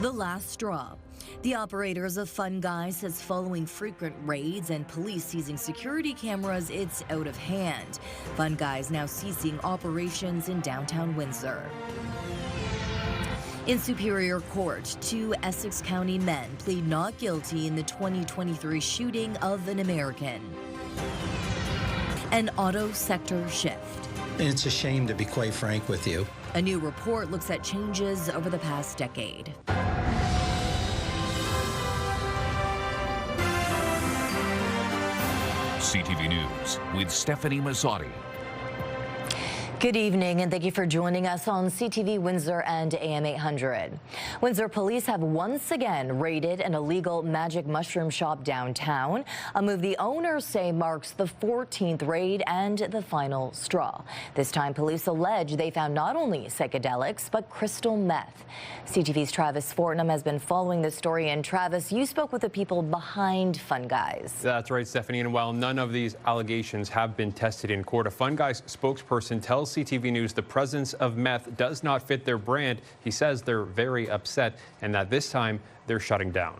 The last straw. The operators of Fun Guy says following frequent raids and police seizing security cameras, it's out of hand. Fun Guy is now ceasing operations in downtown Windsor. In Superior Court, 2 Essex County men plead not guilty in the 2023 shooting of an American. An auto sector shift. It's a shame, to be quite frank with you. A new report looks at changes over the past decade. CTV News with Stefanie Masotti. Good evening, and thank you for joining us on CTV Windsor and AM 800. Windsor police have once again raided an illegal magic mushroom shop downtown, a move the owners say marks the 14th raid and the final straw. This time, police allege they found not only psychedelics, but crystal meth. CTV's Travis Fortnum has been following this story, and Travis, you spoke with the people behind Fun Guys. That's right, Stephanie, and while none of these allegations have been tested in court, a Fun Guys spokesperson tells CTV News the presence of meth does not fit their brand. He says they're very upset and that this time they're shutting down.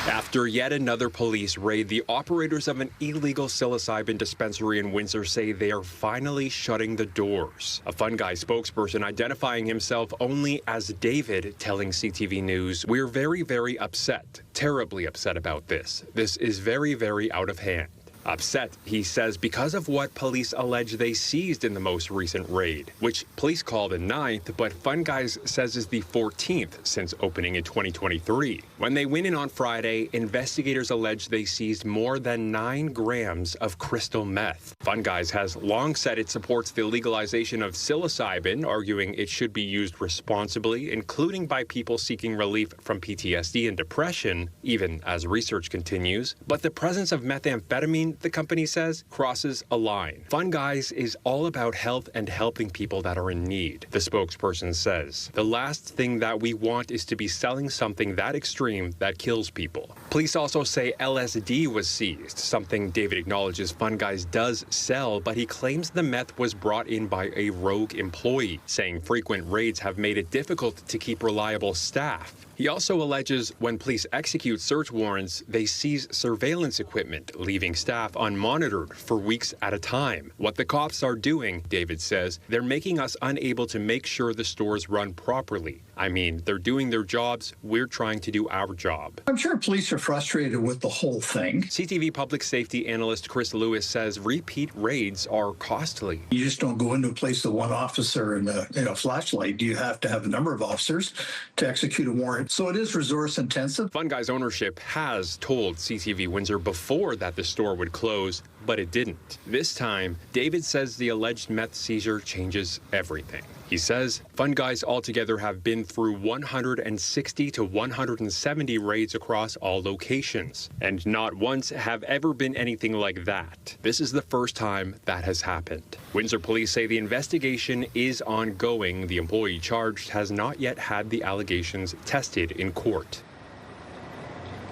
After yet another police raid, the operators of an illegal psilocybin dispensary in Windsor say they are finally shutting the doors. A Fun Guy spokesperson identifying himself only as David telling CTV News, "We're very, very upset, terribly upset about this. This is very, very out of hand." Upset, he says, because of what police allege they seized in the most recent raid, which police call the 9th, but Fun Guys says is the 14th since opening in 2023. When they went in on Friday, investigators allege they seized more than 9 grams of crystal meth. Fun Guys has long said it supports the legalization of psilocybin, arguing it should be used responsibly, including by people seeking relief from PTSD and depression, even as research continues. But the presence of methamphetamine, the company says, crosses a line. Fun Guys is all about health and helping people that are in need, the spokesperson says. The last thing that we want is to be selling something that extreme that kills people. Police also say LSD was seized, something David acknowledges Fun Guys does sell, but he claims the meth was brought in by a rogue employee, saying frequent raids have made it difficult to keep reliable staff. He also alleges when police execute search warrants, they seize surveillance equipment, leaving staff unmonitored for weeks at a time. What the cops are doing, David says, they're making us unable to make sure the stores run properly. I mean, they're doing their jobs, we're trying to do our job. I'm sure police are frustrated with the whole thing. CTV public safety analyst Chris Lewis says repeat raids are costly. You just don't go into a place with one officer and a flashlight. You have to have a number of officers to execute a warrant. So it is resource intensive. Fun Guys ownership has told CTV Windsor before that the store would close, but it didn't. This time, David says the alleged meth seizure changes everything. He says Fun Guys altogether have been through 160 to 170 raids across all locations, and not once have ever been anything like that. This is the first time that has happened. Windsor police say the investigation is ongoing. The employee charged has not yet had the allegations tested in court.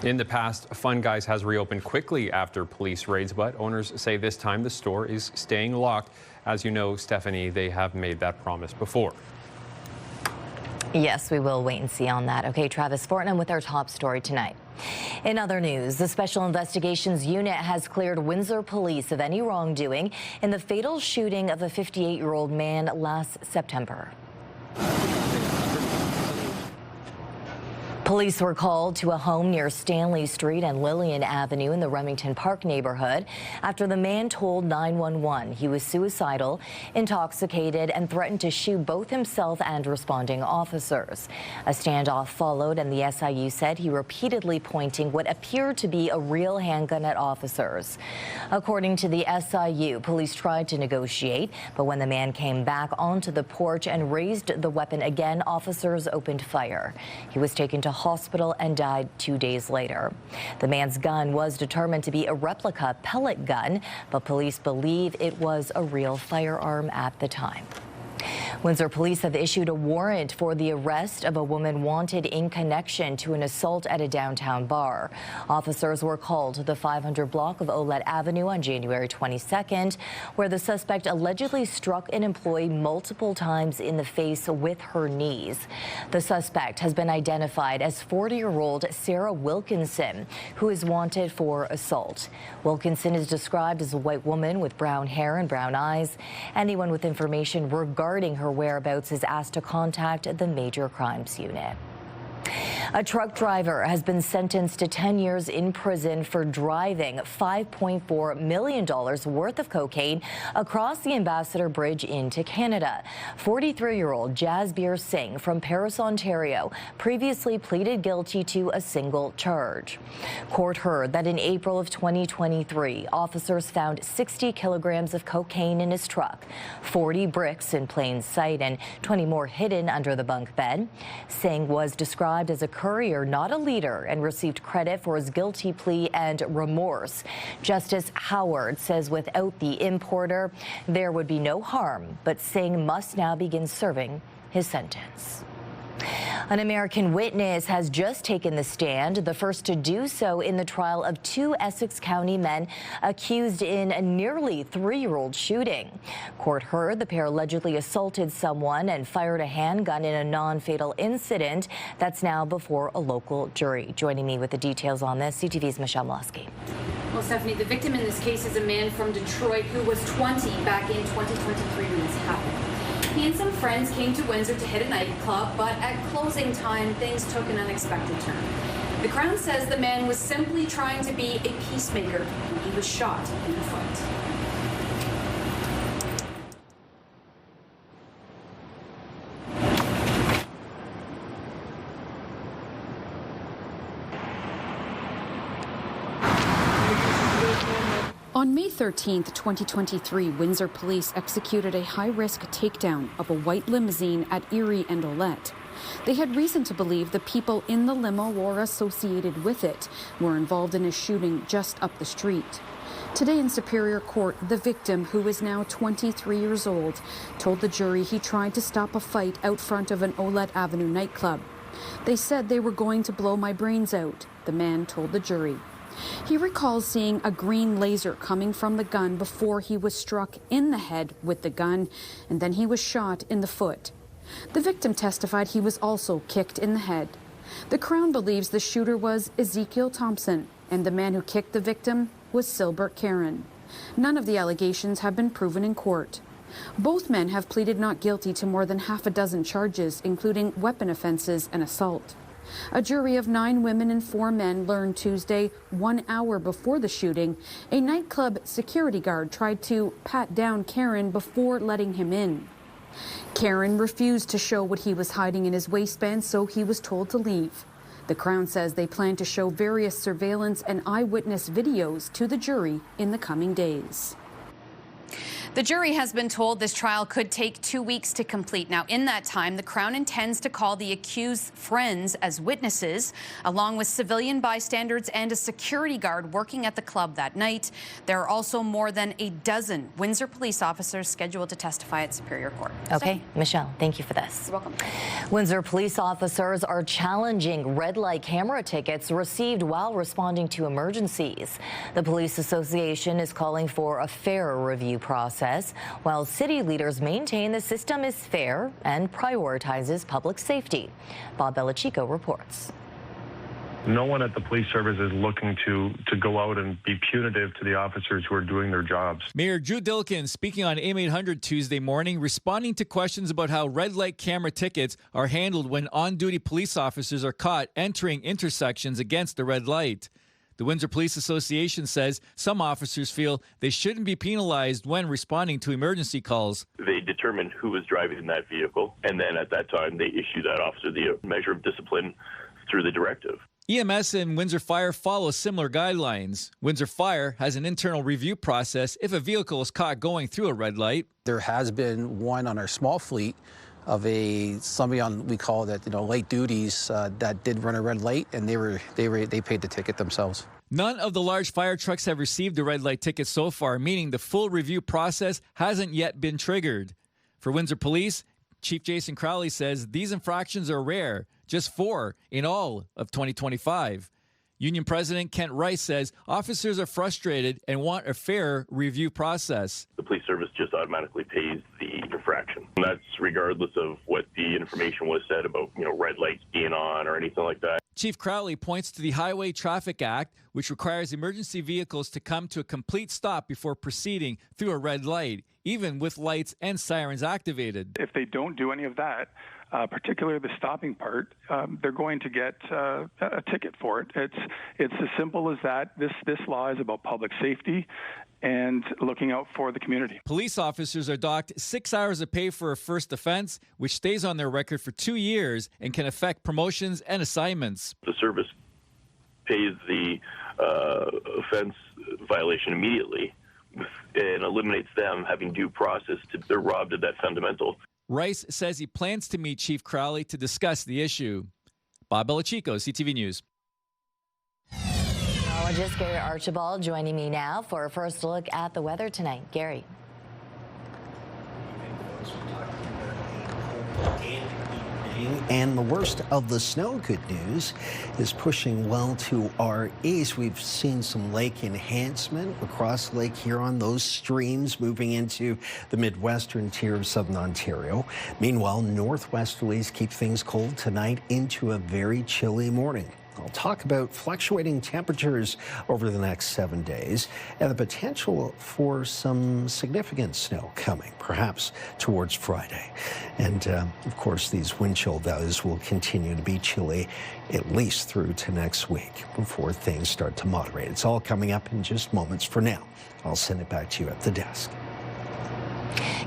In the past, Fun Guys has reopened quickly after police raids, but owners say this time the store is staying locked. As you know, Stephanie, they have made that promise before. Yes, we will wait and see on that. Okay, Travis Fortnum with our top story tonight. In other news, the Special Investigations Unit has cleared Windsor police of any wrongdoing in the fatal shooting of a 58-year-old man last September. Police were called to a home near Stanley Street and Lillian Avenue in the Remington Park neighborhood after the man told 911 he was suicidal, intoxicated, and threatened to shoot both himself and responding officers. A standoff followed, and the SIU said he repeatedly pointing what appeared to be a real handgun at officers. According to the SIU, police tried to negotiate, but when the man came back onto the porch and raised the weapon again, officers opened fire. He was taken to hospital and died 2 days later. The man's gun was determined to be a replica pellet gun, but police believe it was a real firearm at the time. Windsor police have issued a warrant for the arrest of a woman wanted in connection to an assault at a downtown bar. Officers were called to the 500 block of Olette Avenue on January 22nd, where the suspect allegedly struck an employee multiple times in the face with her knees. The suspect has been identified as 40-year-old Sarah Wilkinson, who is wanted for assault. Wilkinson is described as a white woman with brown hair and brown eyes. Anyone with information regarding her whereabouts is asked to contact the Major Crimes Unit. A truck driver has been sentenced to 10 years in prison for driving $5.4 million worth of cocaine across the Ambassador Bridge into Canada. 43-year-old Jasbir Singh from Paris, Ontario, previously pleaded guilty to a single charge. Court heard that in April of 2023, officers found 60 kilograms of cocaine in his truck, 40 bricks in plain sight, and 20 more hidden under the bunk bed. Singh was described as a courier, not a leader, and received credit for his guilty plea and remorse. Justice Howard says without the importer, there would be no harm, but Singh must now begin serving his sentence. An American witness has just taken the stand, the first to do so in the trial of two Essex County men accused in a nearly 3-year-old shooting. Court heard the pair allegedly assaulted someone and fired a handgun in a non-fatal incident that's now before a local jury. Joining me with the details on this, CTV's Michelle Mlosky. Well, Stefanie, the victim in this case is a man from Detroit who was 20 back in 2023 when this happened. He and some friends came to Windsor to hit a nightclub, but at closing time, things took an unexpected turn. The Crown says the man was simply trying to be a peacemaker when he was shot in the foot. On May 13, 2023, Windsor police executed a high-risk takedown of a white limousine at Erie and Olette. They had reason to believe the people in the limo or associated with it were involved in a shooting just up the street. Today in Superior Court, the victim, who is now 23 years old, told the jury he tried to stop a fight out front of an Olette Avenue nightclub. They said they were going to blow my brains out, the man told the jury. He recalls seeing a green laser coming from the gun before he was struck in the head with the gun, and then he was shot in the foot. The victim testified he was also kicked in the head. The Crown believes the shooter was Ezekiel Thompson, and the man who kicked the victim was Silbert Karen. None of the allegations have been proven in court. Both men have pleaded not guilty to more than half a dozen charges, including weapon offenses and assault. A jury of 9 women and 4 men learned Tuesday, 1 hour before the shooting, a nightclub security guard tried to pat down Karen before letting him in. Karen refused to show what he was hiding in his waistband, so he was told to leave. The Crown says they plan to show various surveillance and eyewitness videos to the jury in the coming days. The jury has been told this trial could take 2 weeks to complete. Now, in that time, the Crown intends to call the accused friends as witnesses, along with civilian bystanders and a security guard working at the club that night. There are also more than a dozen Windsor police officers scheduled to testify at Superior Court. Okay, Michelle, thank you for this. You're welcome. Windsor police officers are challenging red light camera tickets received while responding to emergencies. The Police Association is calling for a fair review process, while city leaders maintain the system is fair and prioritizes public safety. Bob Belichico reports. No one at the police service is looking to go out and be punitive to the officers who are doing their jobs. Mayor Drew Dilkin speaking on AM 800 Tuesday morning, responding to questions about how red light camera tickets are handled when on-duty police officers are caught entering intersections against the red light. The Windsor Police Association says some officers feel they shouldn't be penalized when responding to emergency calls. They determine who was driving in that vehicle, and then at that time they issue that officer the measure of discipline through the directive. EMS and Windsor Fire follow similar guidelines. Windsor Fire has an internal review process if a vehicle is caught going through a red light. There has been one on our small fleet of somebody on, we call that, late duties that did run a red light, and they paid the ticket themselves. None of the large fire trucks have received a red light ticket so far, meaning the full review process hasn't yet been triggered. For Windsor Police, Chief Jason Crowley says these infractions are rare, just 4 in all of 2025. Union President Kent Rice says officers are frustrated and want a fair review process. The police service just automatically pays the infraction. And that's regardless of what the information was said about, red lights being on or anything like that. Chief Crowley points to the Highway Traffic Act, which requires emergency vehicles to come to a complete stop before proceeding through a red light, even with lights and sirens activated. If they don't do any of that, particularly the stopping part, they're going to get a ticket for it. It's as simple as that. This law is about public safety and looking out for the community. Police officers are docked 6 hours of pay for a first offense, which stays on their record for 2 years and can affect promotions and assignments. The service pays the offense violation immediately and eliminates them having due process. They're robbed of that fundamental. Rice says he plans to meet Chief Crowley to discuss the issue. Bob Belichico, CTV News. Meteorologist Gary Archibald joining me now for a first look at the weather tonight. Gary. And the worst of the snow, good news, is pushing well to our east. We've seen some lake enhancement across Lake Huron, those streams moving into the Midwestern tier of southern Ontario. Meanwhile, northwesterlies keep things cold tonight into a very chilly morning. I'll talk about fluctuating temperatures over the next 7 days and the potential for some significant snow coming, perhaps towards Friday. And, of course, these wind chill values will continue to be chilly at least through to next week before things start to moderate. It's all coming up in just moments. For now, I'll send it back to you at the desk.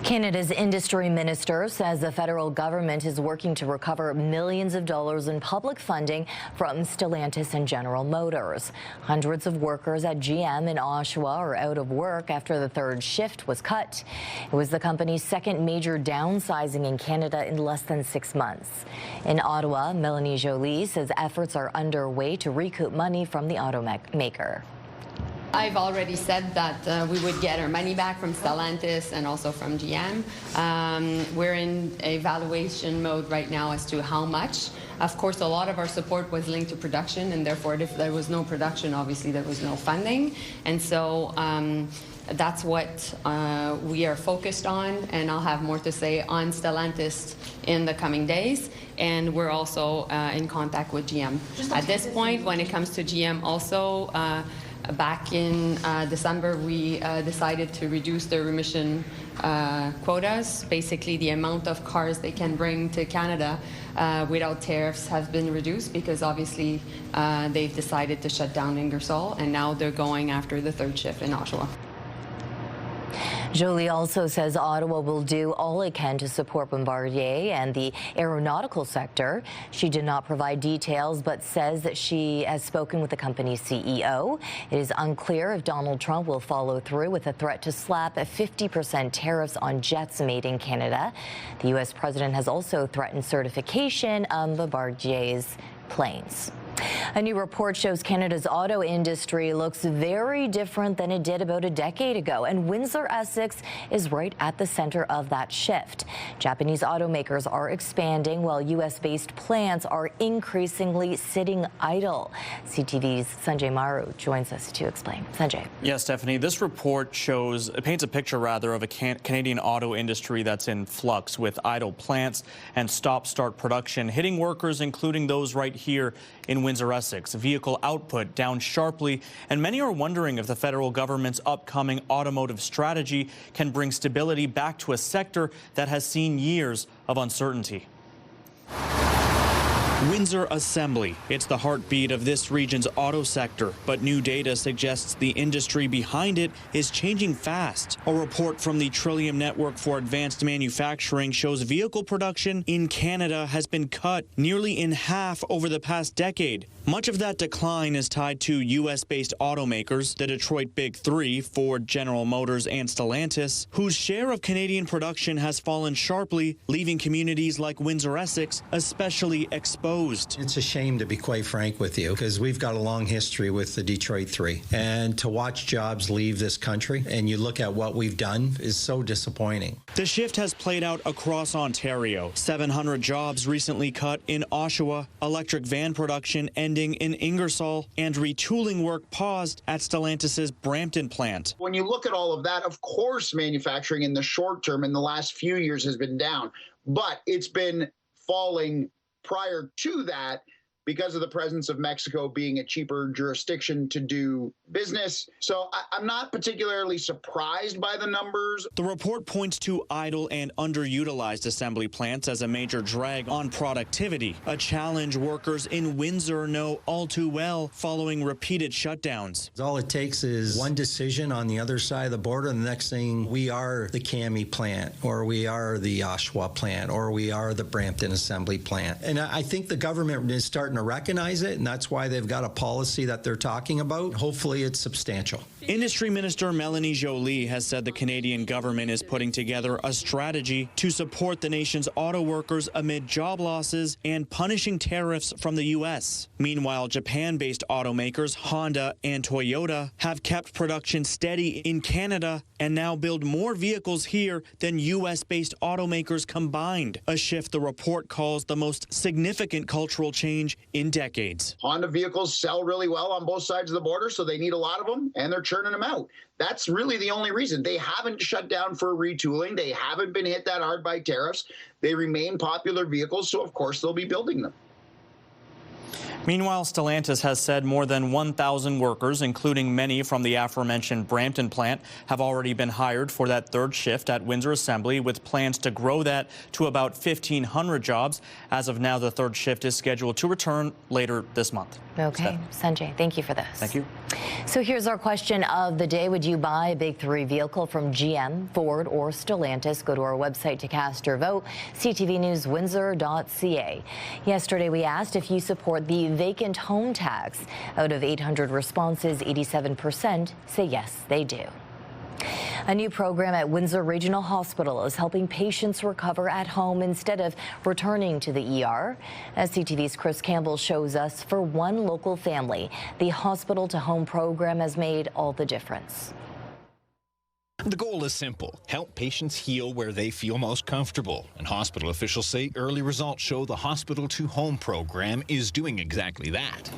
Canada's industry minister says the federal government is working to recover millions of dollars in public funding from Stellantis and General Motors. Hundreds of workers at GM in Oshawa are out of work after the third shift was cut. It was the company's second major downsizing in Canada in less than 6 months. In Ottawa, Melanie Jolie says efforts are underway to recoup money from the automaker. I've already said that we would get our money back from Stellantis and also from GM. We're in evaluation mode right now as to how much. Of course, a lot of our support was linked to production, and therefore if there was no production, obviously there was no funding. And so that's what we are focused on, and I'll have more to say on Stellantis in the coming days. And we're also in contact with GM. At this point, when it comes to GM also, back in December, we decided to reduce their emission quotas. Basically, the amount of cars they can bring to Canada without tariffs has been reduced because obviously they've decided to shut down Ingersoll, and now they're going after the third shift in Oshawa. Jolie also says Ottawa will do all it can to support Bombardier and the aeronautical sector. She did not provide details, but says that she has spoken with the company's CEO. It is unclear if Donald Trump will follow through with a threat to slap 50% tariffs on jets made in Canada. The U.S. president has also threatened certification of Bombardier's planes. A new report shows Canada's auto industry looks very different than it did about a decade ago, and Windsor, Essex is right at the center of that shift. Japanese automakers are expanding while U.S.-based plants are increasingly sitting idle. CTV's Sanjay Maru joins us to explain. Sanjay. Yes, Stephanie, this report paints a picture of a Canadian auto industry that's in flux with idle plants and stop-start production hitting workers, including those right here in Windsor, Essex. Vehicle output down sharply, and many are wondering if the federal government's upcoming automotive strategy can bring stability back to a sector that has seen years of uncertainty. Windsor Assembly. It's the heartbeat of this region's auto sector, but new data suggests the industry behind it is changing fast. A report from the Trillium Network for Advanced Manufacturing shows vehicle production in Canada has been cut nearly in half over the past decade. Much of that decline is tied to U.S.-based automakers, the Detroit Big Three, Ford, General Motors, and Stellantis, whose share of Canadian production has fallen sharply, leaving communities like Windsor, Essex, especially exposed exposed. It's a shame, to be quite frank with you, because we've got a long history with the Detroit Three. And to watch jobs leave this country, and you look at what we've done, is so disappointing. The shift has played out across Ontario. 700 jobs recently cut in Oshawa, electric van production ending in Ingersoll, and retooling work paused at Stellantis' Brampton plant. When you look at all of that, of course, manufacturing in the short term in the last few years has been down, but it's been falling prior to that because of the presence of Mexico being a cheaper jurisdiction to do business. So I'm not particularly surprised by the numbers. The report points to idle and underutilized assembly plants as a major drag on productivity, a challenge workers in Windsor know all too well following repeated shutdowns. All it takes is one decision on the other side of the border, and the next thing, we are the Cami plant, or we are the Oshawa plant, or we are the Brampton assembly plant. And I think the government is starting to recognize it, and that's why they've got a policy that they're talking about. Hopefully it's substantial. Industry Minister Melanie Joly has said the Canadian government is putting together a strategy to support the nation's auto workers amid job losses and punishing tariffs from the U.S. Meanwhile, Japan-based automakers Honda and Toyota have kept production steady in Canada and now build more vehicles here than U.S.-based automakers combined, a shift the report calls the most significant cultural change in decades. Honda vehicles sell really well on both sides of the border, so they need a lot of them, and they're churning them out. That's really the only reason. They haven't shut down for retooling. They haven't been hit that hard by tariffs. They remain popular vehicles, so of course they'll be building them. Meanwhile, Stellantis has said more than 1,000 workers, including many from the aforementioned Brampton plant, have already been hired for that third shift at Windsor Assembly, with plans to grow that to about 1,500 jobs. As of now, the third shift is scheduled to return later this month. Okay, Sanjay, thank you for this. Thank you. So here's our question of the day. Would you buy a Big Three vehicle from GM, Ford, or Stellantis? Go to our website to cast your vote, ctvnewswindsor.ca. Yesterday, we asked if you support the vacant home tax. Out of 800 responses, 87% say yes, they do. A new program at Windsor Regional Hospital is helping patients recover at home instead of returning to the ER. As CTV's Chris Campbell shows us, for one local family, the hospital-to-home program has made all the difference. The goal is simple: help patients heal where they feel most comfortable. And hospital officials say early results show the hospital-to-home program is doing exactly that.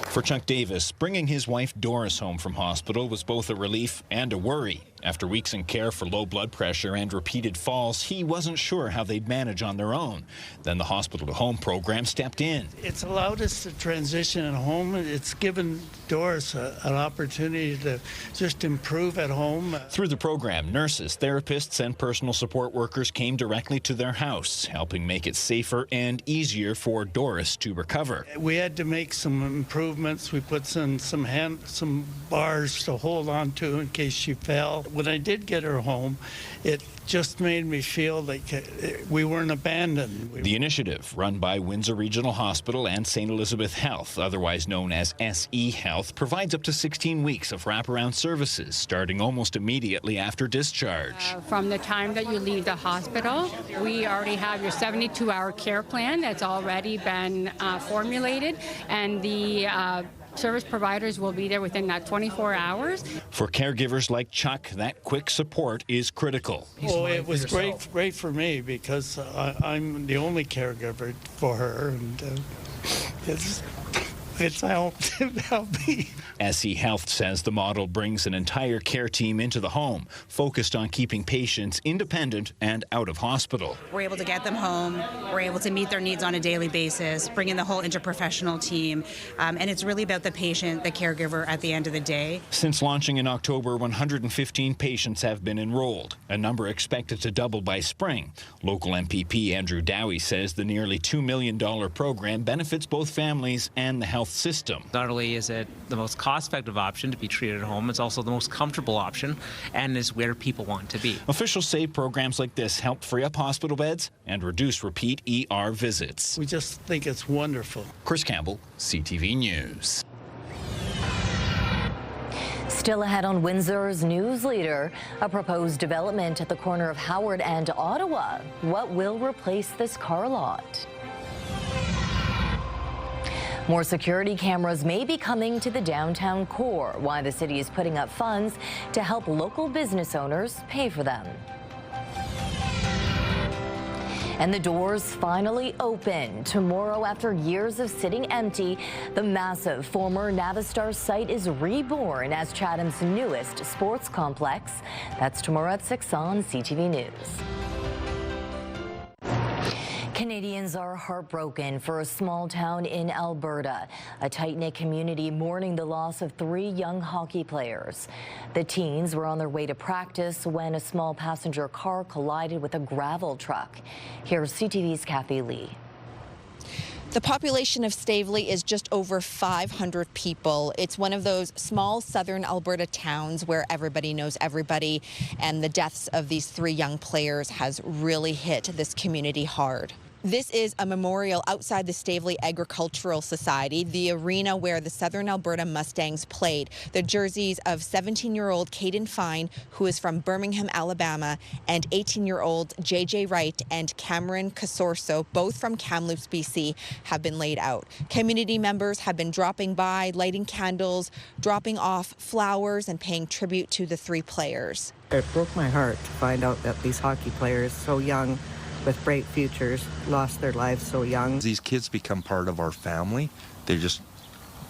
For Chuck Davis, bringing his wife Doris home from hospital was both a relief and a worry. After weeks in care for low blood pressure and repeated falls, he wasn't sure how they'd manage on their own. Then the hospital-to-home program stepped in. It's allowed us to transition at home. It's given Doris an opportunity to just improve at home. Through the program, nurses, therapists, and personal support workers came directly to their house, helping make it safer and easier for Doris to recover. We had to make some improvements. We put some bars to hold on to in case she fell. When I did get her home, it just made me feel like we weren't abandoned. The initiative, run by Windsor Regional Hospital and St. Elizabeth Health, otherwise known as SE Health, provides up to 16 weeks of wraparound services, starting almost immediately after discharge. From the time that you leave the hospital, we already have your 72-hour care plan that's already been formulated, and the service providers will be there within that 24 hours. For caregivers like Chuck, that quick support is critical. Well, it was great for me because I'm the only caregiver for her, and it's helped me. SE Health says the model brings an entire care team into the home, focused on keeping patients independent and out of hospital. We're able to get them home. We're able to meet their needs on a daily basis, bring in the whole interprofessional team, and it's really about the patient, the caregiver at the end of the day. Since launching in October, 115 patients have been enrolled, a number expected to double by spring. Local MPP Andrew Dowie says the nearly $2 million program benefits both families and the health system. Not only is it the most cost-effective option to be treated at home, it's also the most comfortable option and is where people want to be. Officials say programs like this help free up hospital beds and reduce repeat ER visits. We just think it's wonderful. Chris Campbell, CTV News. Still ahead on Windsor's News Leader, a proposed development at the corner of Howard and Ottawa. What will replace this car lot? More security cameras may be coming to the downtown core, why the city is putting up funds to help local business owners pay for them. And the doors finally open. Tomorrow, after years of sitting empty, the massive former Navistar site is reborn as Chatham's newest sports complex. That's tomorrow at 6 on CTV News. Canadians are heartbroken for a small town in Alberta, a tight-knit community mourning the loss of 3 young hockey players. The teens were on their way to practice when a small passenger car collided with a gravel truck. Here's CTV's Kathy Lee. The population of Stavely is just over 500 people. It's one of those small southern Alberta towns where everybody knows everybody, and the deaths of these 3 young players has really hit this community hard. This is a memorial outside the Stavely Agricultural Society, the arena where the Southern Alberta Mustangs played. The jerseys of 17-year-old Caden Fine, who is from Birmingham, Alabama, and 18-year-old JJ Wright and Cameron Casorso, both from Kamloops, BC, have been laid out. Community members have been dropping by, lighting candles, dropping off flowers, and paying tribute to the 3 players. It broke my heart to find out that these hockey players, so young, with bright futures, lost their lives so young. These kids become part of our family. They're just,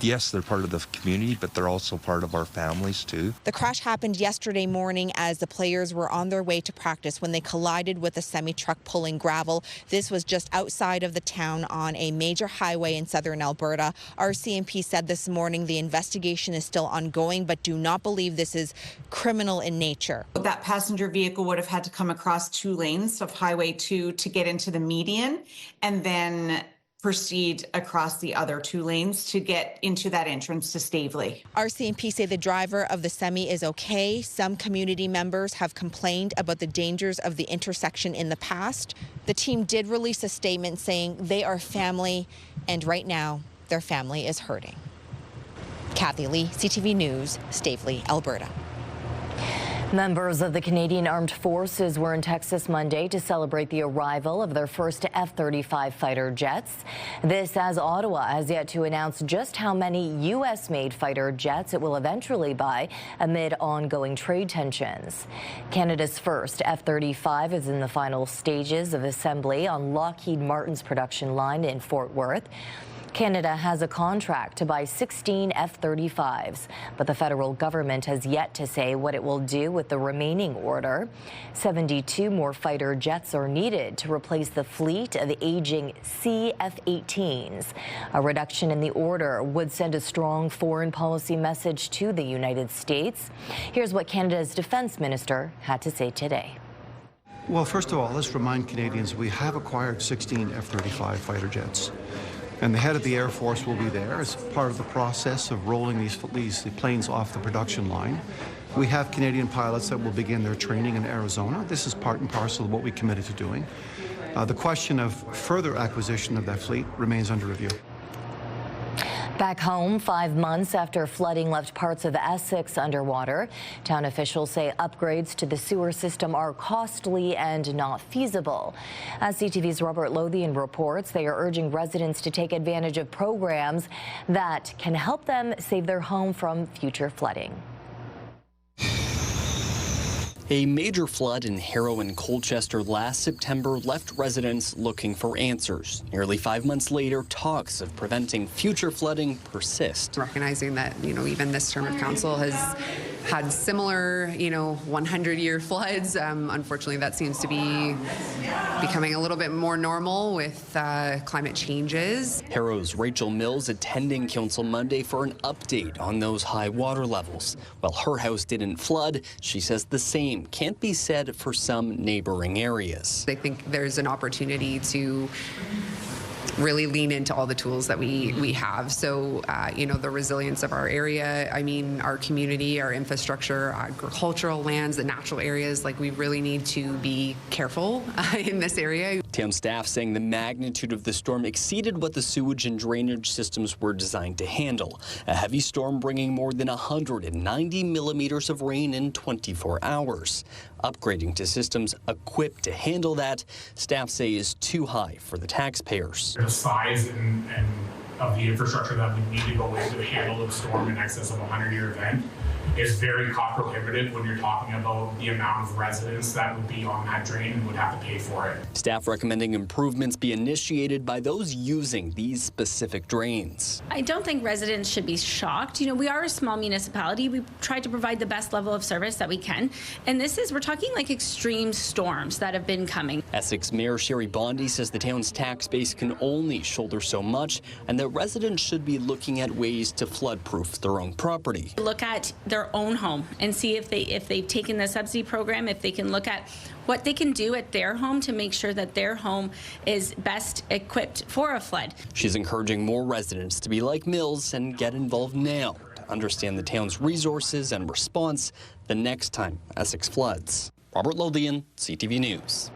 yes, they're part of the community, but they're also part of our families too. The crash happened yesterday morning as the players were on their way to practice when they collided with a semi-truck pulling gravel. This was just outside of the town on a major highway in southern Alberta. RCMP said this morning the investigation is still ongoing, but do not believe this is criminal in nature. That passenger vehicle would have had to come across 2 lanes of Highway 2 to get into the median, and then proceed across the other 2 lanes to get into that entrance to Stavely. RCMP say the driver of the semi is okay. Some community members have complained about the dangers of the intersection in the past. The team did release a statement saying they are family, and right now their family is hurting. Kathy Lee, CTV News, Stavely, Alberta. Members of the Canadian Armed Forces were in Texas Monday to celebrate the arrival of their first F-35 fighter jets. This as Ottawa has yet to announce just how many U.S.-made fighter jets it will eventually buy amid ongoing trade tensions. Canada's first F-35 is in the final stages of assembly on Lockheed Martin's production line in Fort Worth. Canada has a contract to buy 16 F-35s, but the federal government has yet to say what it will do with the remaining order. 72 more fighter jets are needed to replace the fleet of aging CF-18s. A reduction in the order would send a strong foreign policy message to the United States. Here's what Canada's defense minister had to say today. Well, first of all, let's remind Canadians we have acquired 16 F-35 fighter jets. And the head of the Air Force will be there as part of the process of rolling these planes off the production line. We have Canadian pilots that will begin their training in Arizona. This is part and parcel of what we committed to doing. The question of further acquisition of that fleet remains under review. Back home, 5 months after flooding left parts of Essex underwater, town officials say upgrades to the sewer system are costly and not feasible. As CTV's Robert Lothian reports, they are urging residents to take advantage of programs that can help them save their home from future flooding. A major flood in Harrow and Colchester last September left residents looking for answers. Nearly 5 months later, talks of preventing future flooding persist. Recognizing that, even this term of council has had similar, 100-year floods. Unfortunately, that seems to be becoming a little bit more normal with climate changes. Harrow's Rachel Mills attending council Monday for an update on those high water levels. While her house didn't flood, she says the same can't be said for some neighboring areas. I think there's an opportunity to really lean into all the tools that we have. So, the resilience of our area, our community, our infrastructure, agricultural lands, the natural areas, we really need to be careful in this area. Town staff saying the magnitude of the storm exceeded what the sewage and drainage systems were designed to handle. A heavy storm bringing more than 190 millimeters of rain in 24 hours. Upgrading to systems equipped to handle that, staff say is too high for the taxpayers. The size and of the infrastructure that we need to go into to handle the storm in excess of a 100-year event is very cost prohibitive when you're talking about the amount of residents that would be on that drain and would have to pay for it. Staff recommending improvements be initiated by those using these specific drains. I don't think residents should be shocked. You know, we are a small municipality. We try to provide the best level of service that we can. And we're talking like extreme storms that have been coming. Essex Mayor Sherry Bondi says the town's tax base can only shoulder so much and that residents should be looking at ways to flood-proof their own property. Look at their own home and see if they've taken the subsidy program, if they can look at what they can do at their home to make sure that their home is best equipped for a flood. She's encouraging more residents to be like Mills and get involved now to understand the town's resources and response the next time Essex floods. Robert Lothian, CTV News.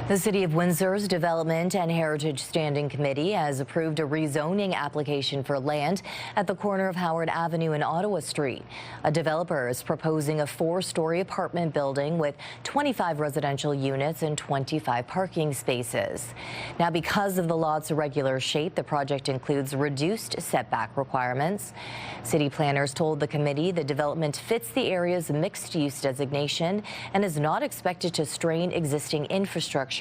The City of Windsor's Development and Heritage Standing Committee has approved a rezoning application for land at the corner of Howard Avenue and Ottawa Street. A developer is proposing a 4-story apartment building with 25 residential units and 25 parking spaces. Now, because of the lot's irregular shape, the project includes reduced setback requirements. City planners told the committee the development fits the area's mixed-use designation and is not expected to strain existing infrastructure.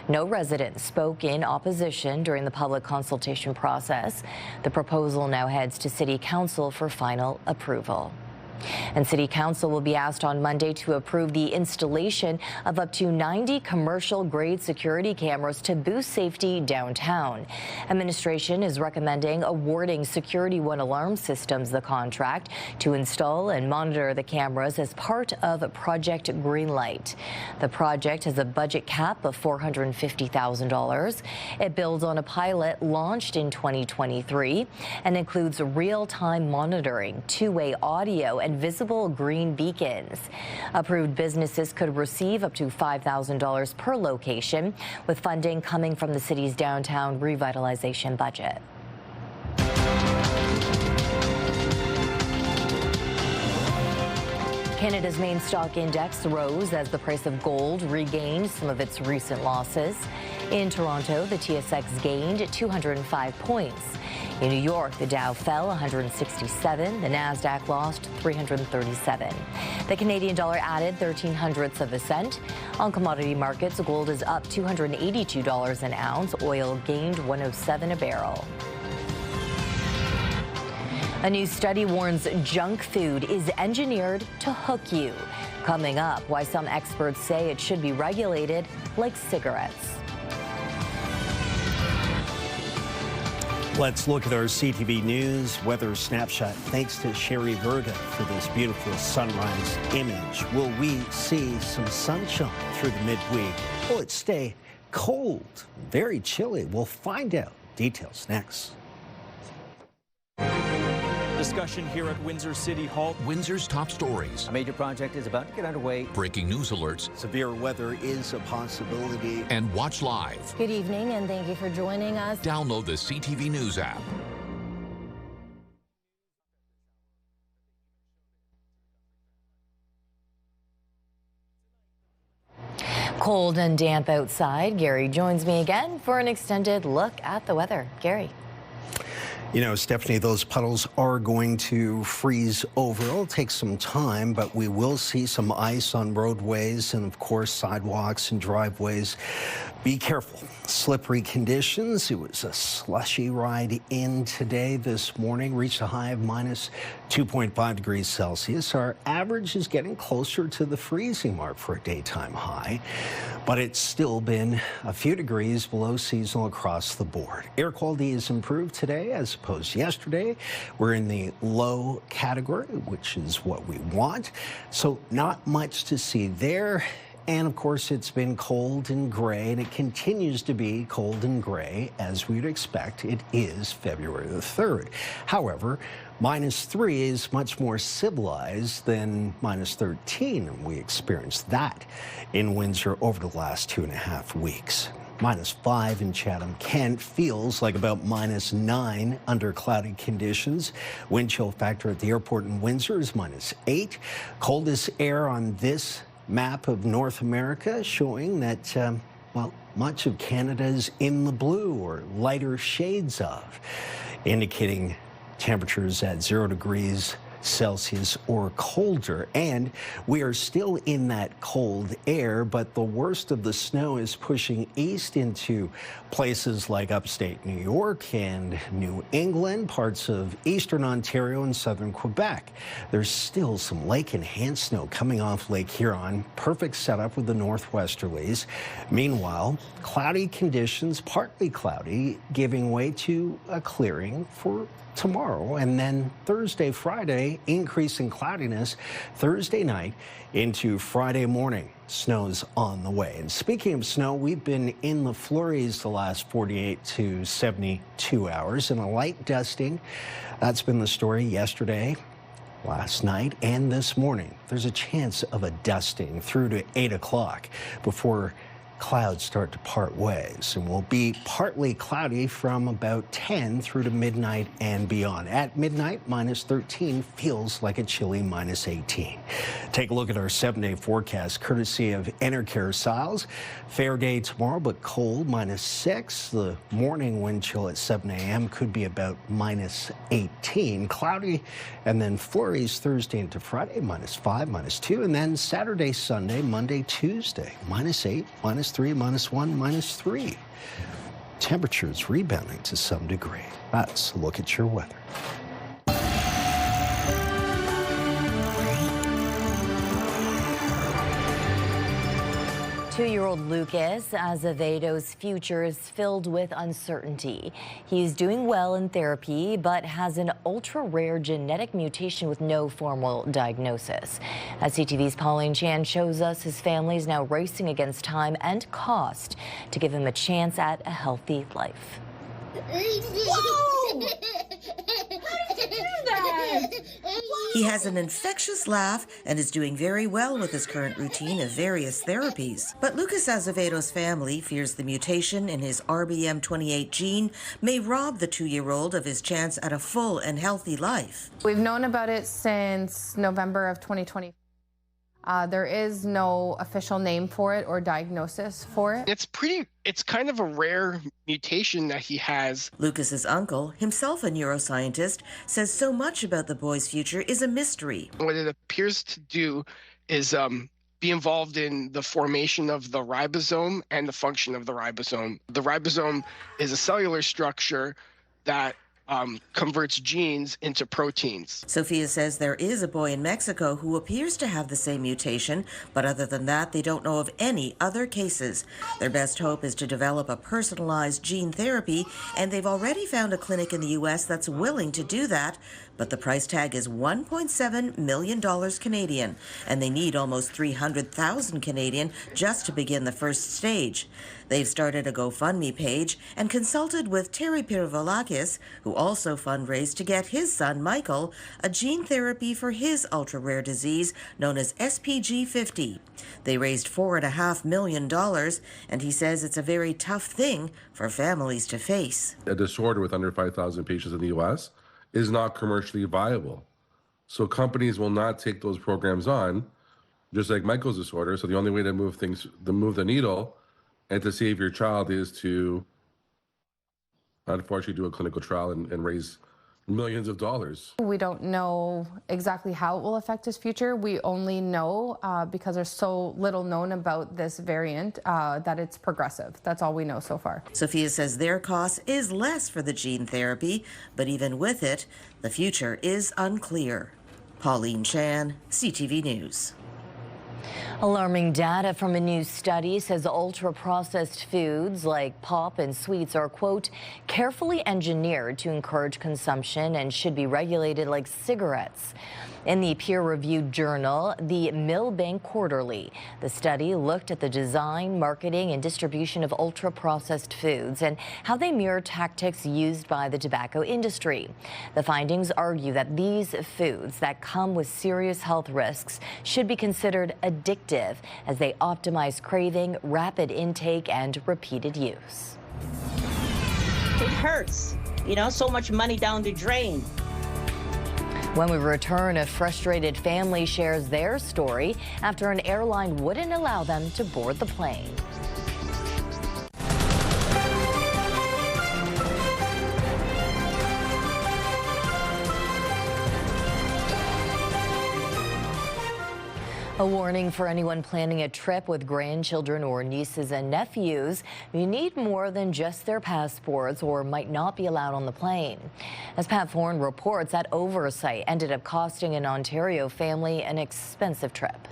No residents spoke in opposition during the public consultation process. The proposal now heads to City Council for final approval. And City Council will be asked on Monday to approve the installation of up to 90 commercial-grade security cameras to boost safety downtown. Administration is recommending awarding Security One Alarm Systems the contract to install and monitor the cameras as part of Project Greenlight. The project has a budget cap of $450,000. It builds on a pilot launched in 2023 and includes real-time monitoring, two-way audio, and visible green beacons. Approved businesses could receive up to $5,000 per location, with funding coming from the city's downtown revitalization budget. Canada's main stock index rose as the price of gold regained some of its recent losses. In Toronto, the TSX gained 205 points. In New York, the Dow fell 167. The Nasdaq lost 337. The Canadian dollar added 0.13 of a cent. On commodity markets, gold is up $282 an ounce. Oil gained 107 a barrel. A new study warns junk food is engineered to hook you. Coming up, why some experts say it should be regulated like cigarettes. Let's look at our CTV News weather snapshot. Thanks to Sherry Verda for this beautiful sunrise image. Will we see some sunshine through the midweek? Will it stay cold, very chilly? We'll find out. Details next. Discussion here at Windsor City Hall. Windsor's top stories. A major project is about to get underway. Breaking news alerts. Severe weather is a possibility. And watch live. Good evening, and thank you for joining us. Download the CTV News app. Cold and damp outside. Gary joins me again for an extended look at the weather. Gary. You know, Stephanie, those puddles are going to freeze over. It'll take some time, but we will see some ice on roadways and, of course, sidewalks and driveways. Be careful. Slippery conditions. It was a slushy ride in today this morning. Reached a high of minus 2.5 degrees Celsius. Our average is getting closer to the freezing mark for a daytime high, but it's still been a few degrees below seasonal across the board. Air quality is improved today as opposed to yesterday. We're in the low category, which is what we want. So not much to see there. And of course, it's been cold and gray, and it continues to be cold and gray as we'd expect. It is February the 3rd. However, -3 is much more civilized than -13, and we experienced that in Windsor over the last 2.5 weeks. -5 in Chatham-Kent feels like about -9 under cloudy conditions. Wind chill factor at the airport in Windsor is -8. Coldest air on this map of North America showing that well, much of Canada's in the blue or lighter shades of, indicating temperatures at 0 degrees Celsius or colder. And we are still in that cold air, but the worst of the snow is pushing east into places like upstate New York and New England, parts of eastern Ontario and southern Quebec. There's still some lake and hand snow coming off Lake Huron. Perfect setup with the northwesterlies. Meanwhile, cloudy conditions, partly cloudy, giving way to a clearing for tomorrow, and then Thursday, Friday, increase in cloudiness Thursday night into Friday morning. Snow's on the way. And speaking of snow, we've been in the flurries the last 48 to 72 hours, and a light dusting. That's been the story yesterday, last night, and this morning. There's a chance of a dusting through to 8 o'clock before clouds start to part ways, and will be partly cloudy from about 10 through to midnight and beyond. At midnight, minus 13 feels like a chilly minus 18. Take a look at our 7-day forecast, courtesy of Enercare Siles. Fair day tomorrow, but cold, minus 6. The morning wind chill at 7 a.m. could be about minus 18. Cloudy, and then flurries Thursday into Friday, minus 5, minus 2. And then Saturday, Sunday, Monday, Tuesday, minus 8, minus 3, minus 1, minus 3. Temperatures rebounding to some degree. Let's look at your weather. Two-year-old Lucas Azevedo's future is filled with uncertainty. He's doing well in therapy, but has an ultra-rare genetic mutation with no formal diagnosis. As CTV's Pauline Chan shows us, his family is now racing against time and cost to give him a chance at a healthy life. Whoa! He has an infectious laugh and is doing very well with his current routine of various therapies. But Lucas Azevedo's family fears the mutation in his RBM28 gene may rob the 2-year-old of his chance at a full and healthy life. We've known about it since November of 2020. There is no official name for it or diagnosis for it. It's kind of a rare mutation that he has. Lucas's uncle, himself a neuroscientist, says so much about the boy's future is a mystery. What it appears to do is be involved in the formation of the ribosome and the function of the ribosome. The ribosome is a cellular structure that converts genes into proteins. Sophia says there is a boy in Mexico who appears to have the same mutation, but other than that, they don't know of any other cases. Their best hope is to develop a personalized gene therapy, and they've already found a clinic in the U.S. that's willing to do that, but the price tag is $1.7 million Canadian, and they need almost 300,000 Canadian just to begin the first stage. They've started a GoFundMe page and consulted with Terry Pirvalakis, who also fundraised to get his son, Michael, a gene therapy for his ultra-rare disease known as SPG50. They raised $4.5 million, and he says it's a very tough thing for families to face. A disorder with under 5,000 patients in the U.S. is not commercially viable. So companies will not take those programs on, just like Michael's disorder. So the only way to move the needle and to save your child is to, unfortunately, do a clinical trial and raise millions of dollars. We don't know exactly how it will affect his future. We only know, because there's so little known about this variant, that it's progressive. That's all we know so far. Sophia says their cost is less for the gene therapy, but even with it, the future is unclear. Pauline Chan, CTV News. Alarming data from a new study says ultra-processed foods like pop and sweets are, quote, carefully engineered to encourage consumption and should be regulated like cigarettes. In the peer-reviewed journal, the Millbank Quarterly, the study looked at the design, marketing, and distribution of ultra-processed foods and how they mirror tactics used by the tobacco industry. The findings argue that these foods that come with serious health risks should be considered addictive as they optimize craving, rapid intake, and repeated use. It hurts, so much money down the drain. When we return, a frustrated family shares their story after an airline wouldn't allow them to board the plane. A warning for anyone planning a trip with grandchildren or nieces and nephews. You need more than just their passports or might not be allowed on the plane. As Pat Thorne reports, that oversight ended up costing an Ontario family an expensive trip.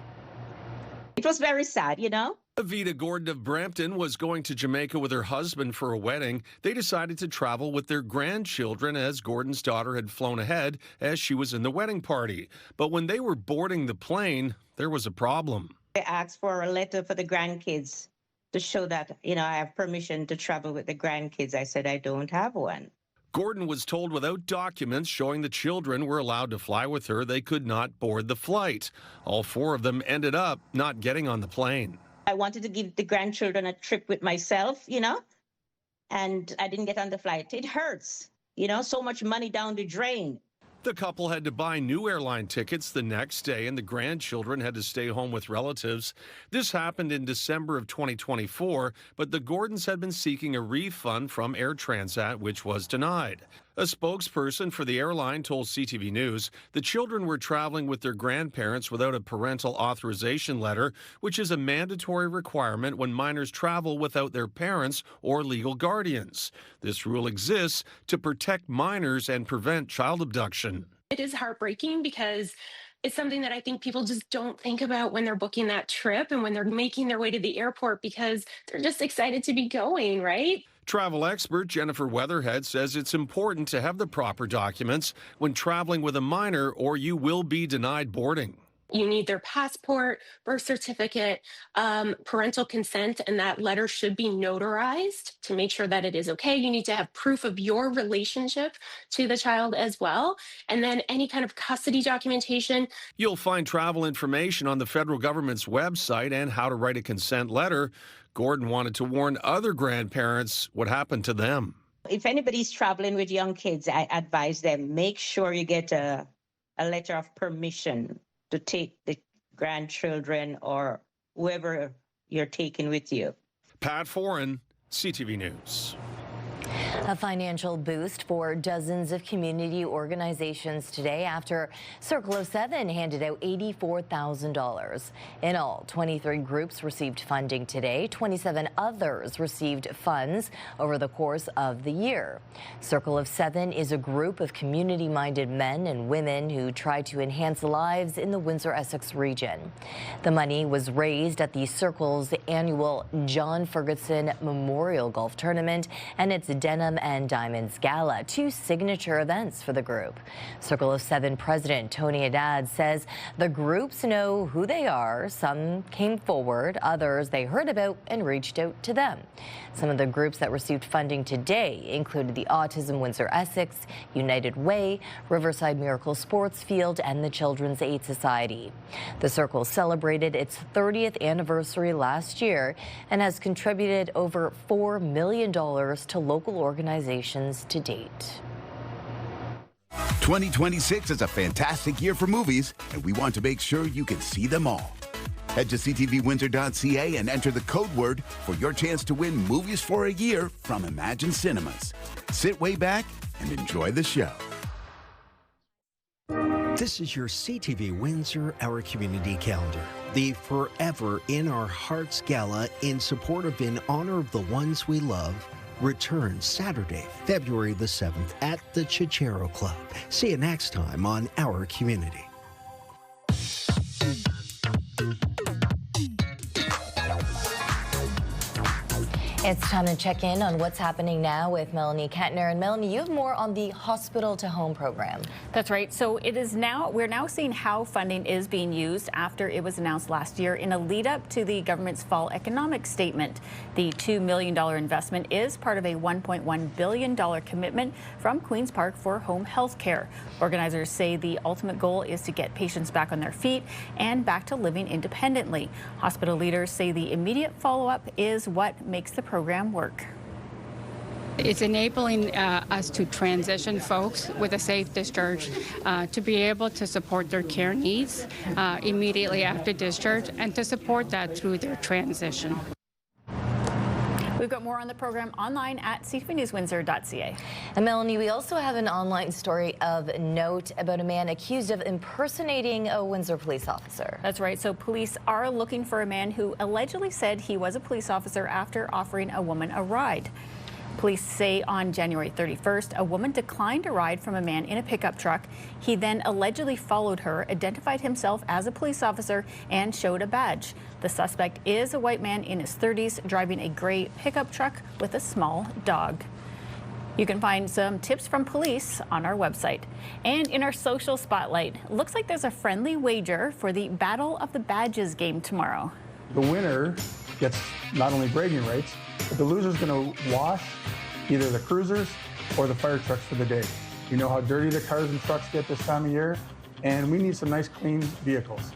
It was very sad, you know. Avita Gordon of Brampton was going to Jamaica with her husband for a wedding. They decided to travel with their grandchildren as Gordon's daughter had flown ahead as she was in the wedding party. But when they were boarding the plane, there was a problem. I asked for a letter for the grandkids to show that, you know, I have permission to travel with the grandkids. I said I don't have one. Gordon was told without documents showing the children were allowed to fly with her, they could not board the flight. All four of them ended up not getting on the plane. I wanted to give the grandchildren a trip with myself, you know, and I didn't get on the flight. It hurts, you know, so much money down the drain. The couple had to buy new airline tickets the next day, and the grandchildren had to stay home with relatives. This happened in December of 2024, but the Gordons had been seeking a refund from Air Transat, which was denied. A spokesperson for the airline told CTV News the children were traveling with their grandparents without a parental authorization letter, which is a mandatory requirement when minors travel without their parents or legal guardians. This rule exists to protect minors and prevent child abduction. It is heartbreaking because it's something that I think people just don't think about when they're booking that trip and when they're making their way to the airport because they're just excited to be going, right? Travel expert Jennifer Weatherhead says it's important to have the proper documents when traveling with a minor or you will be denied boarding. You need their passport, birth certificate, parental consent, and that letter should be notarized to make sure that it is okay. You need to have proof of your relationship to the child as well, and then any kind of custody documentation. You'll find travel information on the federal government's website and how to write a consent letter. Gordon wanted to warn other grandparents what happened to them. If anybody's traveling with young kids, I advise them, make sure you get a letter of permission to take the grandchildren or whoever you're taking with you. Pat Foran, CTV News. A financial boost for dozens of community organizations today after Circle of Seven handed out $84,000. In all, 23 groups received funding today. 27 others received funds over the course of the year. Circle of Seven is a group of community-minded men and women who try to enhance lives in the Windsor-Essex region. The money was raised at the Circle's annual John Ferguson Memorial Golf Tournament and its Denim and Diamonds Gala, two signature events for the group. Circle of Seven President Tony Haddad says the groups know who they are. Some came forward, others they heard about and reached out to them. Some of the groups that received funding today included the Autism Windsor Essex, United Way, Riverside Miracle Sports Field, and the Children's Aid Society. The Circle celebrated its 30th anniversary last year and has contributed over $4 million to local organizations to date. 2026 is a fantastic year for movies, and we want to make sure you can see them all. Head to ctvwindsor.ca and enter the code word for your chance to win movies for a year from Imagine Cinemas. Sit way back and enjoy the show. This is your CTV Windsor Our Community Calendar. The Forever in Our Hearts Gala in support of In Honor of the Ones We Love returns Saturday, February the 7th at the Chichero Club. See you next time on Our Community. It's time to check in on what's happening now with Melanie Kettner. And Melanie, you have more on the Hospital to Home program. That's right. So we're now seeing how funding is being used after it was announced last year in a lead up to the government's fall economic statement. The $2 million investment is part of a $1.1 billion commitment from Queen's Park for home health care. Organizers say the ultimate goal is to get patients back on their feet and back to living independently. Hospital leaders say the immediate follow-up is what makes the program work. It's enabling us to transition folks with a safe discharge to be able to support their care needs immediately after discharge and to support that through their transition. We've got more on the program online at ctvnewswindsor.ca. And Melanie, we also have an online story of note about a man accused of impersonating a Windsor police officer. That's right. So police are looking for a man who allegedly said he was a police officer after offering a woman a ride. Police say on January 31st, a woman declined a ride from a man in a pickup truck. He then allegedly followed her, identified himself as a police officer, and showed a badge. The suspect is a white man in his 30s driving a gray pickup truck with a small dog. You can find some tips from police on our website. And in our social spotlight, looks like there's a friendly wager for the Battle of the Badges game tomorrow. The winner gets not only bragging rights, but the loser's going to wash either the cruisers or the fire trucks for the day. You know how dirty the cars and trucks get this time of year, and we need some nice, clean vehicles.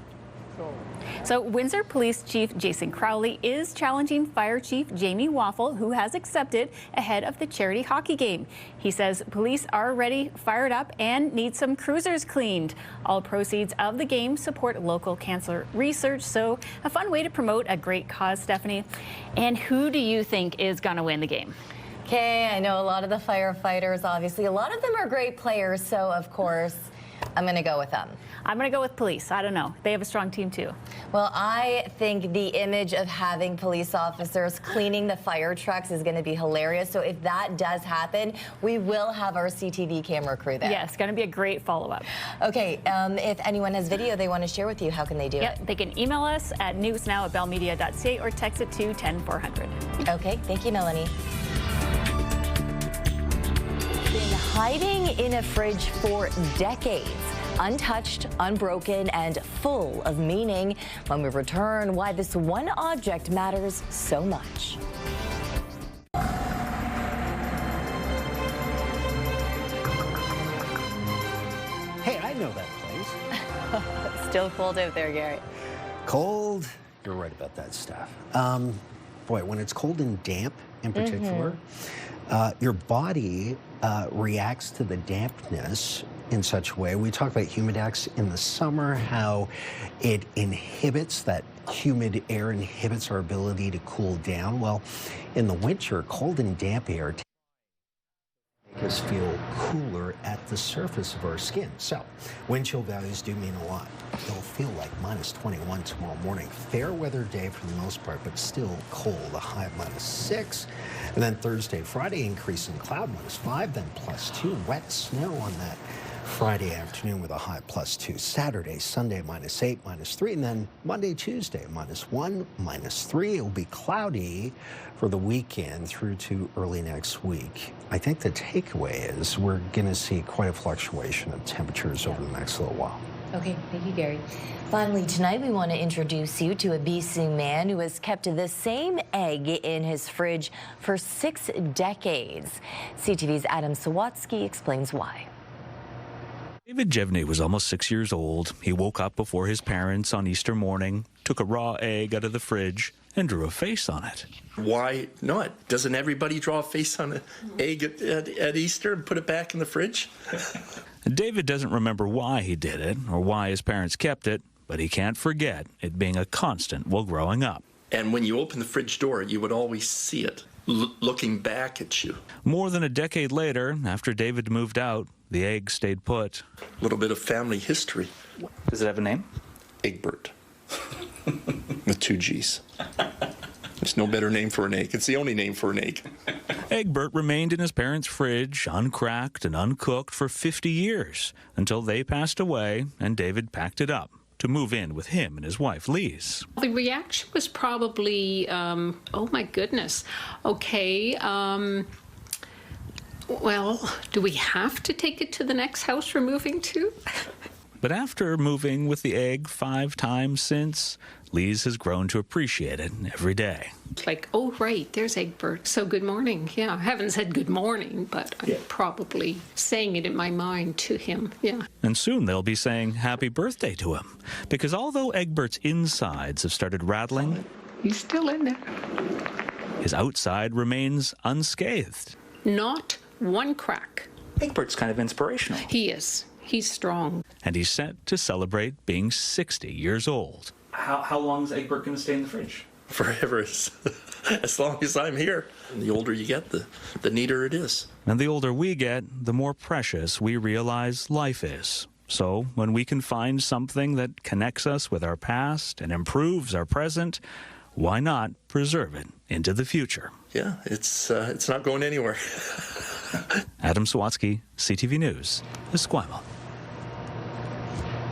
So Windsor Police Chief Jason Crowley is challenging Fire Chief Jamie Waffle, who has accepted, ahead of the charity hockey game. He says police are ready, fired up, and need some cruisers cleaned. All proceeds of the game support local cancer research, so a fun way to promote a great cause, Stefanie. And who do you think is going to win the game? Okay, I know a lot of the firefighters, obviously. A lot of them are great players, so of course, I'm going to go with them. I'm going to go with police. I don't know. They have a strong team, too. Well, I think the image of having police officers cleaning the fire trucks is going to be hilarious. So if that does happen, we will have our CTV camera crew there. Yes, going to be a great follow-up. Okay, if anyone has video they want to share with you, how can they do it? They can email us at newsnow@bellmedia.ca or text it to 10400. Okay, thank you, Melanie. Been hiding in a fridge for decades. Untouched, unbroken, and full of meaning. When we return, why this one object matters so much. Hey, I know that place. Still cold out there, Gary. Cold. You're right about that stuff. Boy, when it's cold and damp in particular, your body reacts to the dampness in such a way. We talk about Humidex in the summer, how it inhibits, that humid air inhibits our ability to cool down. Well, in the winter, cold and damp air make us feel cooler at the surface of our skin. So wind chill values do mean a lot. It'll feel like minus 21 tomorrow morning. Fair weather day for the most part, but still cold. A high of minus 6. And then Thursday, Friday, increase in cloud, minus 5, then plus 2. Wet snow on that Friday afternoon with a high plus 2. Saturday, Sunday, minus 8, minus 3. And then Monday, Tuesday, minus 1, minus 3. It will be cloudy for the weekend through to early next week. I think the takeaway is we're going to see quite a fluctuation of temperatures over the next little while. Okay, thank you, Gary. Finally, tonight we want to introduce you to a BC man who has kept the same egg in his fridge for 6 decades. CTV's Adam Sawatsky explains why. David Jevney was almost 6 years old. He woke up before his parents on Easter morning, took a raw egg out of the fridge, and drew a face on it. Why not? Doesn't everybody draw a face on an egg at Easter and put it back in the fridge? David doesn't remember why he did it or why his parents kept it, but he can't forget it being a constant while growing up. And when you open the fridge door, you would always see it looking back at you. More than a decade later, after David moved out, the egg stayed put. A little bit of family history. Does it have a name? Egbert. With 2 G's. There's no better name for an egg. It's the only name for an egg. Egbert remained in his parents' fridge, uncracked and uncooked, for 50 years, until they passed away and David packed it up to move in with him and his wife, Lise. The reaction was probably, oh my goodness, okay, well, do we have to take it to the next house we're moving to? But after moving with the egg 5 times since, Lise has grown to appreciate it every day. It's like, oh, right, there's Egbert. So good morning. Yeah, I haven't said good morning, but I'm probably saying it in my mind to him. Yeah. And soon they'll be saying happy birthday to him. Because although Egbert's insides have started rattling, he's still in there. His outside remains unscathed. Not one crack. Egbert's kind of inspirational. He is. He's strong. And he's set to celebrate being 60 years old. How long is Egbert going to stay in the fridge? Forever. As long as I'm here. And the older you get, the neater it is. And the older we get, the more precious we realize life is. So when we can find something that connects us with our past and improves our present, why not preserve it into the future? Yeah, it's not going anywhere. Adam Sawatsky, CTV News, Esquimalt.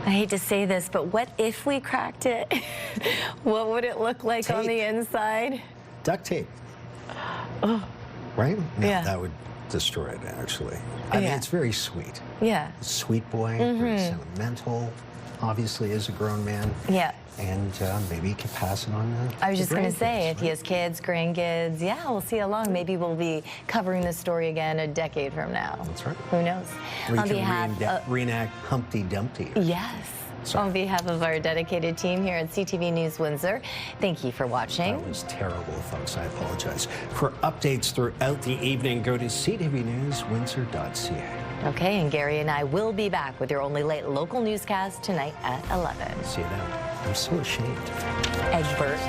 I hate to say this, but what if we cracked it? What would it look like on the inside? Duct tape. Oh. Right? No, Yeah. that would destroy it, actually. I mean, it's very sweet. Yeah. Sweet boy, very sentimental, obviously, as a grown man. Yeah. And maybe he could pass it on to I was just going to say, grandkids, if he has kids, grandkids, yeah, we'll see how long. Maybe we'll be covering this story again a decade from now. That's right. Who knows? We On can behalf reenact Humpty Dumpty. Yes. Sorry. On behalf of our dedicated team here at CTV News Windsor, thank you for watching. That was terrible, folks. I apologize. For updates throughout the evening, go to ctvnewswindsor.ca. Okay, and Gary and I will be back with your only late local newscast tonight at 11. See you then. I'm so ashamed. Egbert.